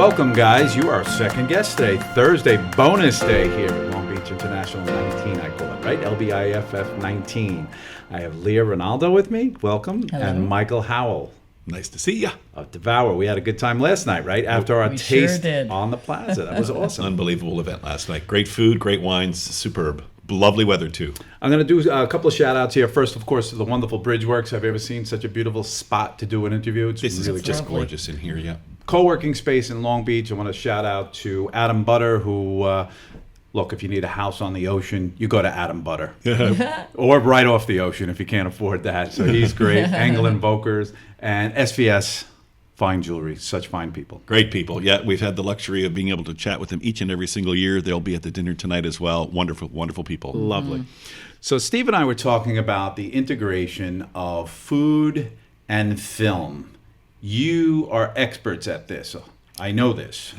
welcome, guys. You are our second guest today, Thursday bonus day here at Long Beach International 19, I call it, right? LBIFF 19. I have Leah Ronaldo with me, welcome, Hello. and Michael Howell Nice to see you. of DEVOUR. We had a good time last night, right? After our We sure taste did. on the plaza. That was awesome. Unbelievable event last night. Great food, great wines, superb. Lovely weather, too. I'm going to do a couple of shout-outs here. First, of course, the wonderful Bridgeworks. Have you ever seen such a beautiful spot to do an interview? It's This really is just lovely. gorgeous in here, yeah. co-working space in Long Beach. I want to shout out to Adam Butter, who, look, if you need a house on the ocean, you go to Adam Butter. Or right off the ocean if you can't afford that. So he's great. Angle Invokers and SVS Fine Jewelry. Such fine people. Great people. Yeah, we've had the luxury of being able to chat with them each and every single year. They'll be at the dinner tonight as well. Wonderful, wonderful people. Lovely. So Steve and I were talking about the integration of food and film. You are experts at this. I know this.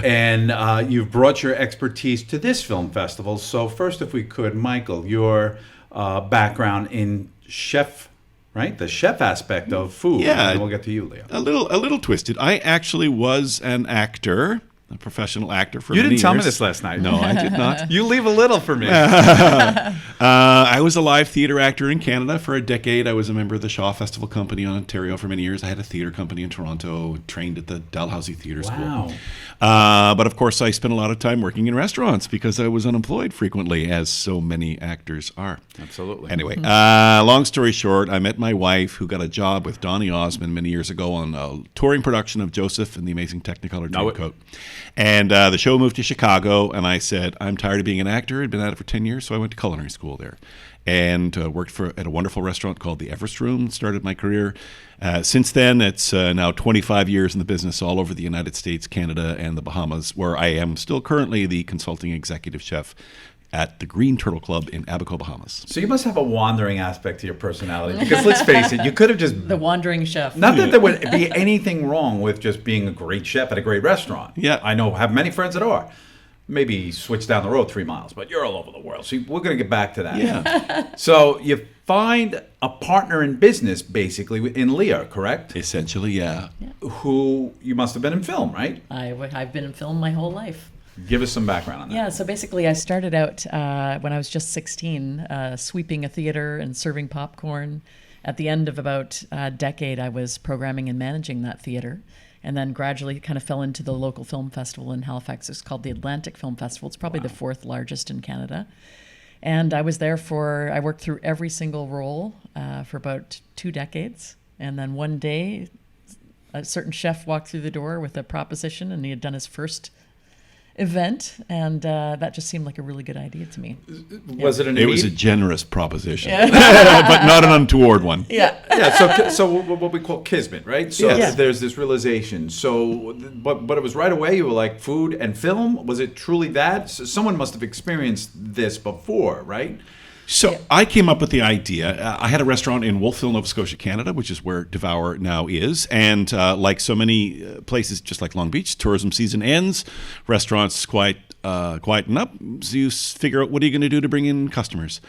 And you've brought your expertise to this film festival. So first, if we could, Michael, your background in chef, right? The chef aspect of food. Yeah. And we'll get to you, Leo. A little twisted. I actually was an actor, a professional actor for You many didn't tell me years. this last night. No, I did not. You leave a little for me. I was a live theater actor in Canada for a decade. I was a member of the Shaw Festival Company in Ontario for many years. I had a theater company in Toronto, trained at the Dalhousie Theatre Wow. School. But of course, I spent a lot of time working in restaurants because I was unemployed frequently, as so many actors are. Absolutely. Anyway, long story short, I met my wife, who got a job with Donny Osmond many years ago on a touring production of Joseph and the Amazing Technicolor Know it. Dreamcoat. And the show moved to Chicago, and I said, I'm tired of being an actor. I'd been at it for 10 years, so I went to culinary school there. And worked at a wonderful restaurant called the Everest Room, started my career. Since then, it's now 25 years in the business all over the United States, Canada, and the Bahamas, where I am still currently the consulting executive chef at the Green Turtle Club in Abaco, Bahamas. So you must have a wandering aspect to your personality. Because let's face it, you could have just... The wandering chef. Not that there would be anything wrong with just being a great chef at a great restaurant. Yeah. I have many friends that are. Maybe switch down the road 3 miles, but you're all over the world. So we're going to get back to that. Yeah, So you find a partner in business, basically, in Leah, correct? essentially, yeah. Who you must have been in film, right? I've been in film my whole life. Give us some background on that. Yeah, so basically I started out when I was just 16, sweeping a theater and serving popcorn. At the end of about a decade, I was programming and managing that theater, and then gradually kind of fell into the local film festival in Halifax. It's called the Atlantic Film Festival. It's probably the fourth largest in Canada. And I was there I worked through every single role for about 2 decades. And then one day, a certain chef walked through the door with a proposition, and he had done his first event, and that just seemed like a really good idea to me. Was it an It was a immediate- generous proposition, but not an untoward one. Yeah. Yeah, so what we call kismet, right? So Yes. there's this realization. So, but it was right away. You were like food and film. Was it truly that? So someone must have experienced this before, right? So I came up with the idea. I had a restaurant in Wolfville, Nova Scotia, Canada, which is where DEVOUR now is. And like so many places, just like Long Beach, tourism season ends, restaurants quieten up. So you figure out, what are you going to do to bring in customers?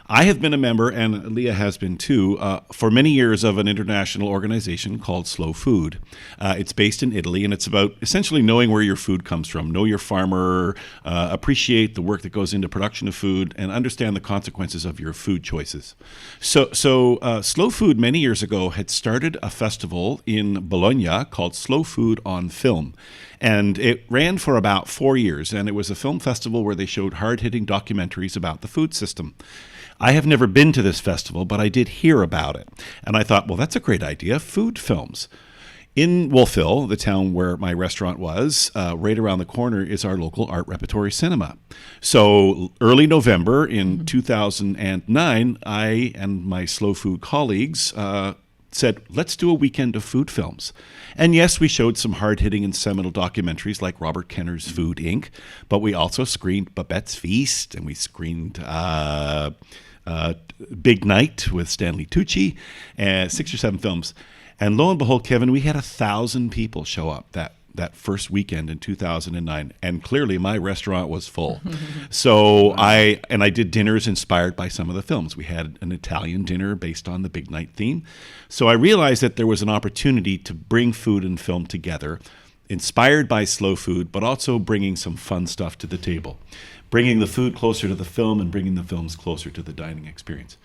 I have been a member, and Leah has been too, for many years of an international organization called Slow Food. It's based in Italy, and it's about essentially knowing where your food comes from, know your farmer, appreciate the work that goes into production of food, and understand the consequences of your food choices. So Slow Food many years ago had started a festival in Bologna called Slow Food on Film. And it ran for about 4 years, and it was a film festival where they showed hard-hitting documentaries about the food system. I have never been to this festival, but I did hear about it. And I thought, well, that's a great idea, food films. In Wolfville, the town where my restaurant was, right around the corner is our local Art Repertory Cinema. So early November in 2009, I and my Slow Food colleagues said, let's do a weekend of food films. And yes, we showed some hard-hitting and seminal documentaries like Robert Kenner's Food, Inc., but we also screened Babette's Feast, and we screened Big Night with Stanley Tucci, 6 or 7 films. And lo and behold, Kevin, we had 1,000 people show up that first weekend in 2009, and clearly my restaurant was full. So I did dinners inspired by some of the films. We had an Italian dinner based on the Big Night theme. So I realized that there was an opportunity to bring food and film together inspired by slow food, but also bringing some fun stuff to the table, bringing the food closer to the film and bringing the films closer to the dining experience.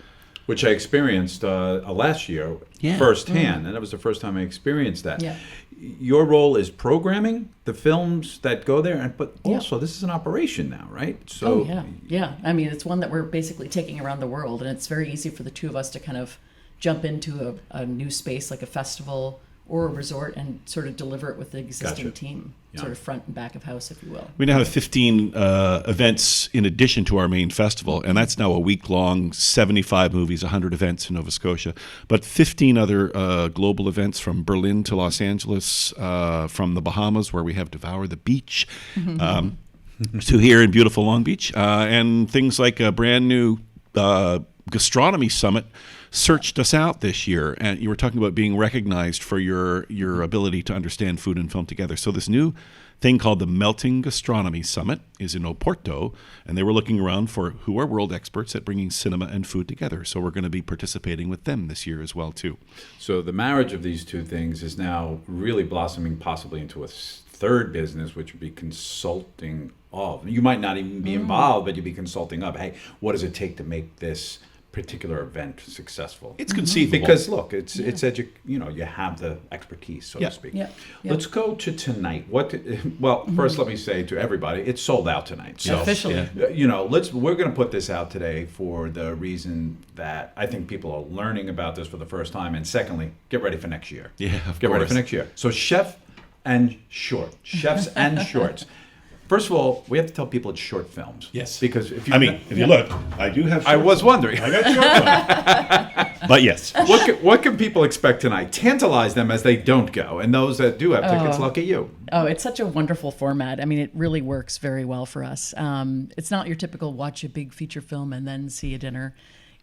Which I experienced last year firsthand, and that was the first time I experienced that. Yeah. Your role is programming the films that go there, but also this is an operation now, right? So yeah. I mean, it's one that we're basically taking around the world, and it's very easy for the two of us to kind of jump into a new space like a festival or a resort and sort of deliver it with the existing team, sort of front and back of house, if you will. We now have 15 events in addition to our main festival, and that's now a week-long, 75 movies, 100 events in Nova Scotia, but 15 other global events from Berlin to Los Angeles, from the Bahamas, where we have Devour the Beach, to here in beautiful Long Beach, and things like a brand new gastronomy summit searched us out this year, and you were talking about being recognized for your ability to understand food and film together. So this new thing called the Melting Gastronomy Summit is in Oporto, and they were looking around for who are world experts at bringing cinema and food together. So we're going to be participating with them this year as well too. So the marriage of these two things is now really blossoming possibly into a third business, which would be consulting of. You might not even be involved, but you'd be consulting of, hey, what does it take to make this particular event successful? It's conceivable. Because look, it's you have the expertise, so to speak. Yeah. Let's go to tonight. First let me say to everybody, it's sold out tonight. So Officially. we're going to put this out today for the reason that I think people are learning about this for the first time, and secondly, get ready for next year. Yeah, of Get ready course. for next year. So chefs and shorts. First of all, we have to tell people it's short films. Yes. Because if you look, I do have. I was wondering. I got short films. But yes. What can people expect tonight? Tantalize them as they don't go, and those that do have tickets, lucky you. Oh, it's such a wonderful format. I mean, it really works very well for us. It's not your typical watch a big feature film and then see a dinner.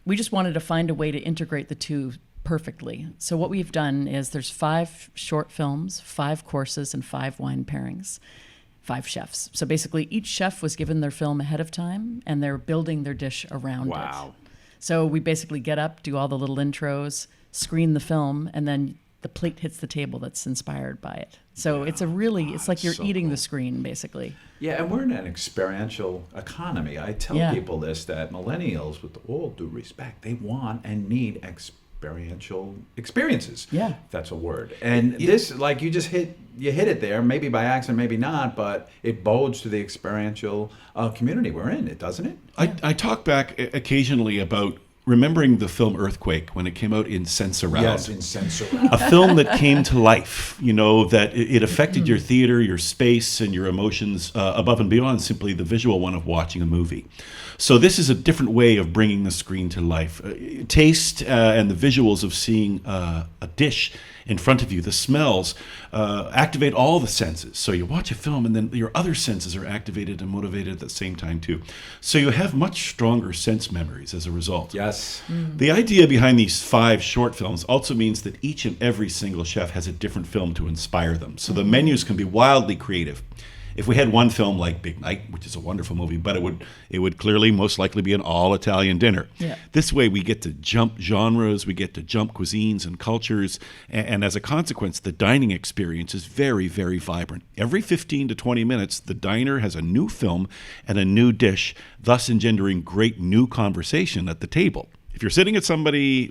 We just wanted to find a way to integrate the two perfectly. So what we've done is there's 5 short films, 5 courses, and 5 wine pairings. 5 chefs. So basically each chef was given their film ahead of time and they're building their dish around it. So we basically get up, do all the little intros, screen the film, and then the plate hits the table that's inspired by it. So it's like you're eating the screen basically. Yeah, and we're in an experiential economy. I tell people this, that millennials, with all due respect, they want and need experiential experiences. Yeah. If that's a word. And this, like you hit it there, maybe by accident, maybe not, but it bodes to the experiential community we're in, doesn't it? I talk back occasionally about remembering the film Earthquake when it came out in Sense Around. Yes, in Sense Around. A film that came to life, that it affected your theater, your space, and your emotions above and beyond simply the visual one of watching a movie. So this is a different way of bringing the screen to life. Taste and the visuals of seeing a dish in front of you, the smells, activate all the senses. So you watch a film and then your other senses are activated and motivated at the same time too. So you have much stronger sense memories as a result. Yes. The idea behind these 5 short films also means that each and every single chef has a different film to inspire them. So the menus can be wildly creative. If we had one film like Big Night, which is a wonderful movie, but it would clearly most likely be an all-Italian dinner. Yeah. This way we get to jump genres, we get to jump cuisines and cultures, and as a consequence, the dining experience is very, very vibrant. Every 15 to 20 minutes, the diner has a new film and a new dish, thus engendering great new conversation at the table. If you're sitting with somebody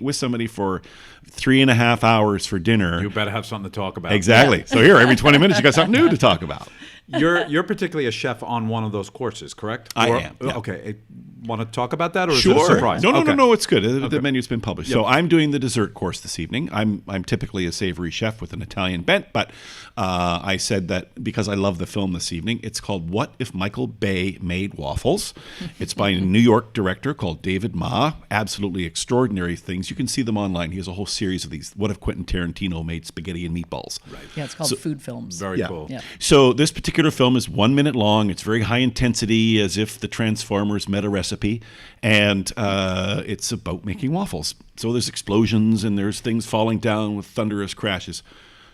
for 3.5 hours for dinner, You better have something to talk about. exactly. So here, every 20 minutes, you got something new to talk about. You're particularly a chef on one of those courses, correct? I am, yeah. Okay. Want to talk about that, or is Sure. it a surprise? No, it's good. The menu's been published. So I'm doing the dessert course this evening. I'm typically a savory chef with an Italian bent, but I said that because I love the film this evening. It's called What If Michael Bay Made Waffles? It's by a New York director called David Ma. Absolutely extraordinary things. You can see them online. He has a whole series of these. What if Quentin Tarantino made spaghetti and meatballs? Right. Yeah, it's called Food Films. Very cool. Yeah. So this particular film is 1 minute long. It's very high intensity, as if the Transformers met a recipe, and it's about making waffles. So there's explosions and there's things falling down with thunderous crashes.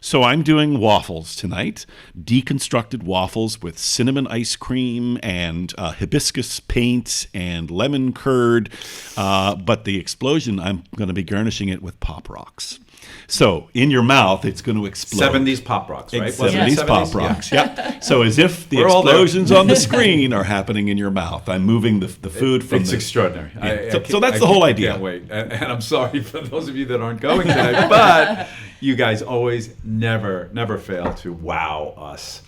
So I'm doing waffles tonight, deconstructed waffles with cinnamon ice cream and hibiscus paint and lemon curd. But the explosion, I'm going to be garnishing it with Pop Rocks. So in your mouth, it's going to explode. 70s Pop Rocks, right? 70s Pop Rocks. Yeah. So as if the We're all there. explosions on the screen are happening in your mouth. I'm moving the food from It's extraordinary. Yeah. So that's the whole idea. I can't wait. And I'm sorry for those of you that aren't going tonight, but you guys always never fail to wow us.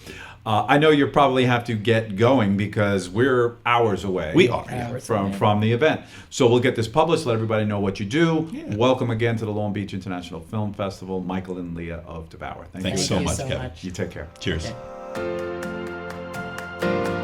I know you probably have to get going because we're hours away. We are. From the event. So we'll get this published, let everybody know what you do. Yeah. Welcome again to the Long Beach International Film Festival, Michael and Leah of DEVOUR. Thank Thanks you so Thank you much, so Kevin. much. You take care. Cheers. Okay.